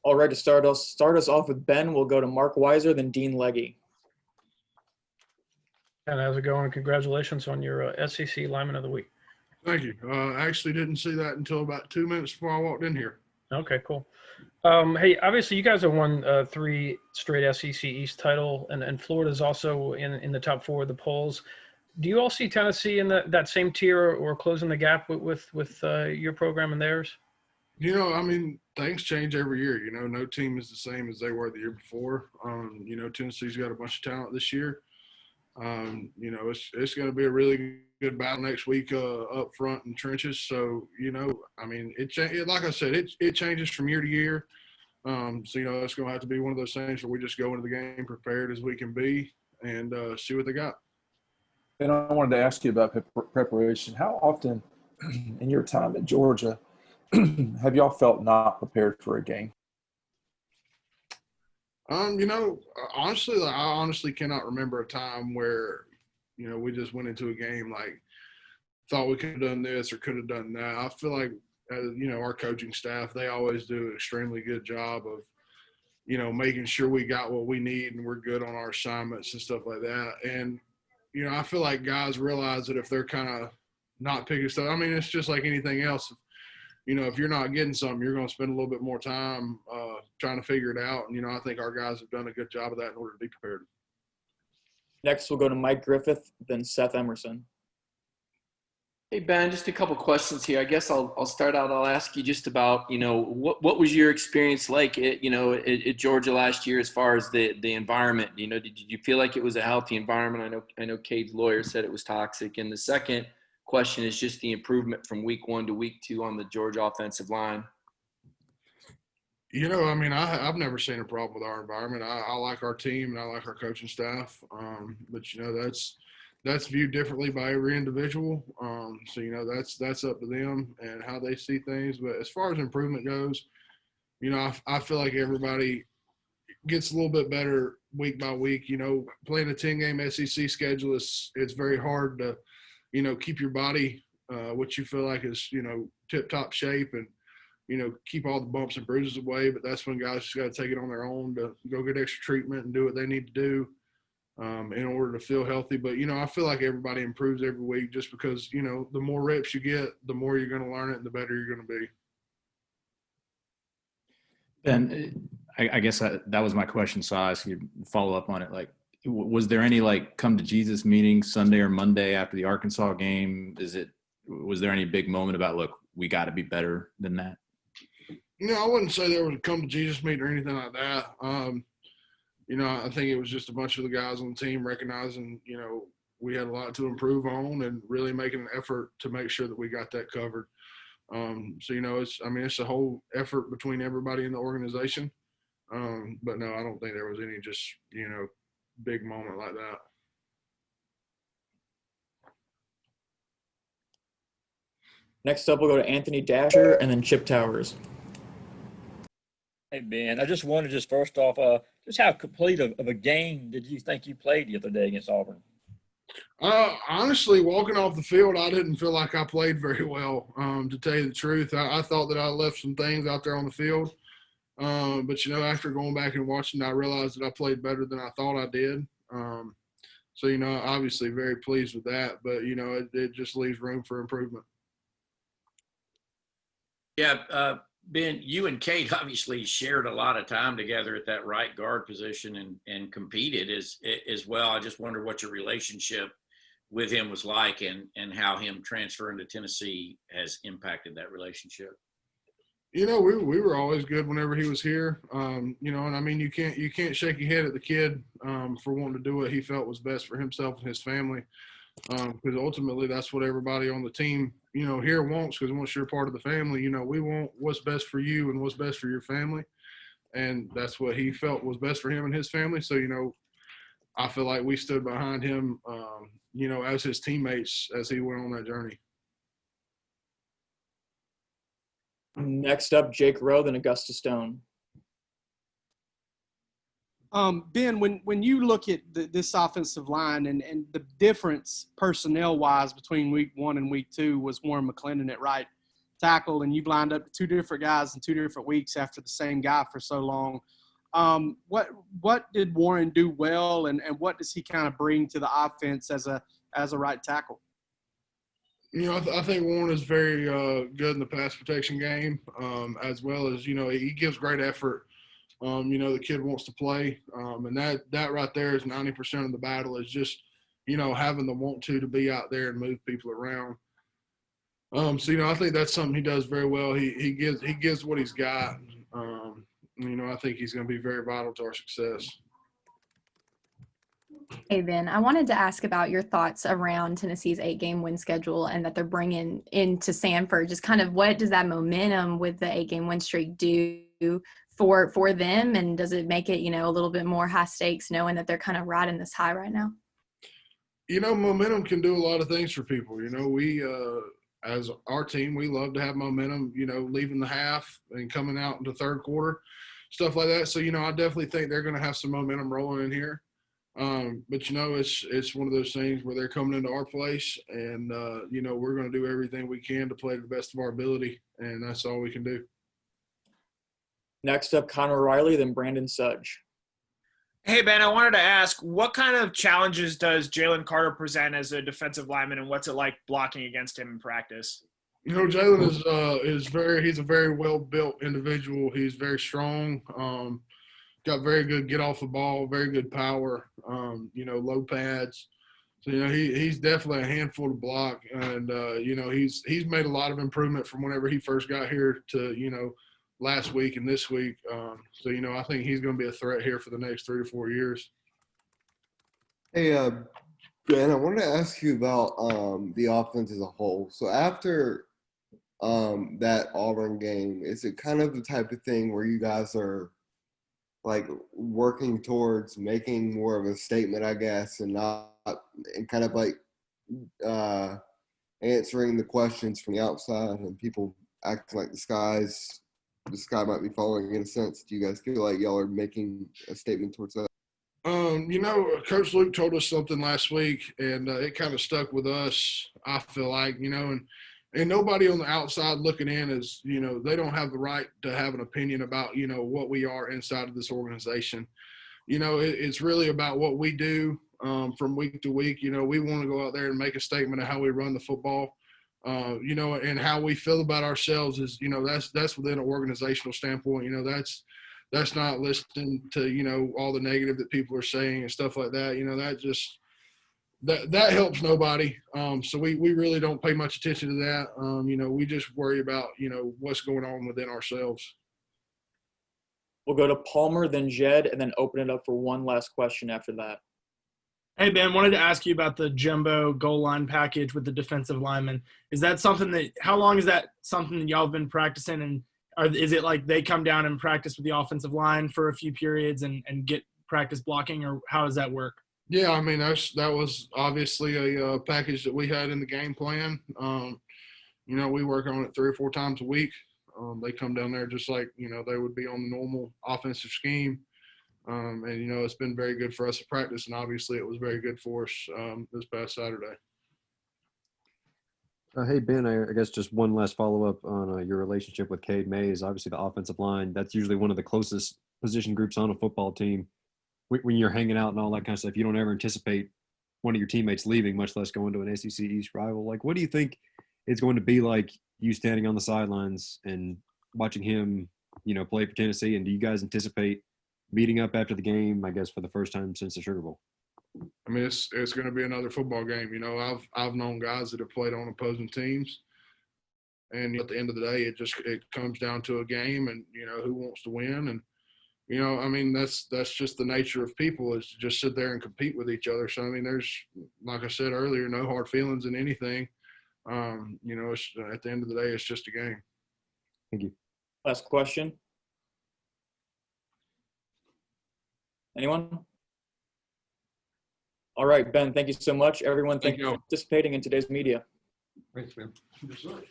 All right, to start us off with Ben, we'll go to Mark Weiser, then Dean Legge. And how's it going? Congratulations on your SEC Lineman of the Week. Thank you. I actually didn't see that until about 2 minutes before I walked in here. Okay, cool. Hey, obviously you guys have won 3 straight SEC East title, and Florida's also in the top 4 of the polls. Do you all see Tennessee in that same tier or closing the gap with your program and theirs? Things change every year. No team is the same as they were the year before. Tennessee's got a bunch of talent this year. It's going to be a really good battle next week up front in trenches. So, like I said, it changes from year to year. It's going to have to be one of those things where we just go into the game prepared as we can be and see what they got. And I wanted to ask you about preparation. How often in your time at Georgia have y'all felt not prepared for a game? Honestly, I honestly cannot remember a time where, we just went into a game like thought we could have done this or could have done that. I feel like, our coaching staff, they always do an extremely good job of, making sure we got what we need and we're good on our assignments and stuff like that. And, I feel like guys realize that if they're kind of not picking stuff, it's just like anything else. If you're not getting something, you're going to spend a little bit more time trying to figure it out. And, I think our guys have done a good job of that in order to be prepared. Next, we'll go to Mike Griffith, then Seth Emerson. Hey, Ben, just a couple questions here. I guess I'll start out. I'll ask you just about, what was your experience like at Georgia last year as far as the environment? Did you feel like it was a healthy environment? I know Cade's lawyer said it was toxic. And the second question is just the improvement from week 1 to week 2 on the Georgia offensive line. I've never seen a problem with our environment. I like our team and I like our coaching staff. But that's viewed differently by every individual. That's up to them and how they see things. But as far as improvement goes, I feel like everybody gets a little bip better week by week. Playing a 10-game SEC schedule it's very hard to, keep your body what you feel like is, tip-top shape and, keep all the bumps and bruises away. But that's when guys just got to take it on their own to go get extra treatment and do what they need to do in order to feel healthy. But, I feel like everybody improves every week just because, the more reps you get, the more you're going to learn it and the better you're going to be. And I guess that was my question, so I'll ask you to follow up on it. Like, was there any come to Jesus meeting Sunday or Monday after the Arkansas game? Was there any big moment about, look, we got to be better than that? I wouldn't say there was a come to Jesus meeting or anything like that. I think it was just a bunch of the guys on the team recognizing, we had a lot to improve on and really making an effort to make sure that we got that covered. It's a whole effort between everybody in the organization. But no, I don't think there was any just, big moment like that. Next up, we'll go to Anthony Dasher and then Chip Towers. Hey, Ben, I just wondered first off, just how complete of a game did you think you played the other day against Auburn? Honestly, walking off the field, I didn't feel like I played very well, to tell you the truth. I thought that I left some things out there on the field. But, after going back and watching, I realized that I played better than I thought I did. Obviously very pleased with that. But, it just leaves room for improvement. Yeah, Ben, you and Cade obviously shared a lot of time together at that right guard position and competed as well. I just wonder what your relationship with him was like and how him transferring to Tennessee has impacted that relationship. We were always good whenever he was here. You can't shake your head at the kid for wanting to do what he felt was best for himself and his family. Because ultimately that's what everybody on the team, here wants, because once you're part of the family, we want what's best for you and what's best for your family. And that's what he felt was best for him and his family. So, I feel like we stood behind him, as his teammates as he went on that journey. Next up, Jake Rowe, then Augusta Stone. Ben, when you look at this offensive line and the difference personnel-wise between week 1 and week 2 was Warren McClendon at right tackle, and you've lined up two different guys in 2 different weeks after the same guy for so long. What did Warren do well, and what does he kind of bring to the offense as a right tackle? I think Warren is very good in the pass protection game, as well as, he gives great effort. The kid wants to play, and that right there is 90% of the battle is just, having the want to be out there and move people around. I think that's something he does very well. He gives what he's got. I think he's going to be very vital to our success. Hey, Ben, I wanted to ask about your thoughts around Tennessee's 8-game win schedule and that they're bringing into Sanford. Just kind of what does that momentum with the 8-game win streak do for them? And does it make it, a little bit more high stakes knowing that they're kind of riding this high right now? Momentum can do a lot of things for people. We, as our team, we love to have momentum, leaving the half and coming out into third quarter, stuff like that. So, I definitely think they're going to have some momentum rolling in here. But it's one of those things where they're coming into our place, and we're going to do everything we can to play to the best of our ability, and that's all we can do. Next up, Connor Riley, then Brandon Sudge. Hey, Ben, I wanted to ask, what kind of challenges does Jalen Carter present as a defensive lineman, and what's it like blocking against him in practice? Jalen he's a very well-built individual. He's very strong. Got very good get off the ball, very good power, low pads. So, he's definitely a handful to block. And, he's made a lot of improvement from whenever he first got here to, last week and this week. I think he's going to be a threat here for the next 3 to 4 years. Hey, Ben, I wanted to ask you about the offense as a whole. So after that Auburn game, is it kind of the type of thing where you guys are like working towards making more of a statement, I guess, and kind of like answering the questions from the outside and people acting like the sky might be falling in a sense? Do you guys feel like y'all are making a statement towards that? Coach Luke told us something last week, and it kind of stuck with us, I feel like, and nobody on the outside looking in is, they don't have the right to have an opinion about, what we are inside of this organization. It's really about what we do from week to week. We want to go out there and make a statement of how we run the football, and how we feel about ourselves is, that's within an organizational standpoint. That's not listening to, all the negative that people are saying and stuff like that. That just – that helps nobody. So we really don't pay much attention to that. We just worry about, what's going on within ourselves. We'll go to Palmer, then Jed, and then open it up for one last question after that. Hey, Ben, wanted to ask you about the jumbo goal line package with the defensive lineman. Is that how long is that something that y'all have been practicing? And is it like they come down and practice with the offensive line for a few periods and get practice blocking, or how does that work? Yeah, I mean, that was obviously a package that we had in the game plan. We work on it 3 or 4 times a week. They come down there just like, they would be on the normal offensive scheme. And, it's been very good for us to practice, and obviously it was very good for us this past Saturday. Hey, Ben, I guess just one last follow-up on your relationship with Cade Mays. Obviously, the offensive line, that's usually one of the closest position groups on a football team. When you're hanging out and all that kind of stuff, you don't ever anticipate one of your teammates leaving, much less going to an SEC East rival. Like, what do you think it's going to be like, you standing on the sidelines and watching him, play for Tennessee? And do you guys anticipate meeting up after the game, I guess, for the first time since the Sugar Bowl? I mean, it's going to be another football game. I've known guys that have played on opposing teams, and at the end of the day, it comes down to a game and, who wants to win. And, that's just the nature of people, is to just sit there and compete with each other. So, there's, like I said earlier, no hard feelings in anything. It's, at the end of the day, it's just a game. Thank you. Last question. Anyone? All right, Ben, thank you so much. Everyone, thank you for participating in today's media. Thanks, man. Yes, sir.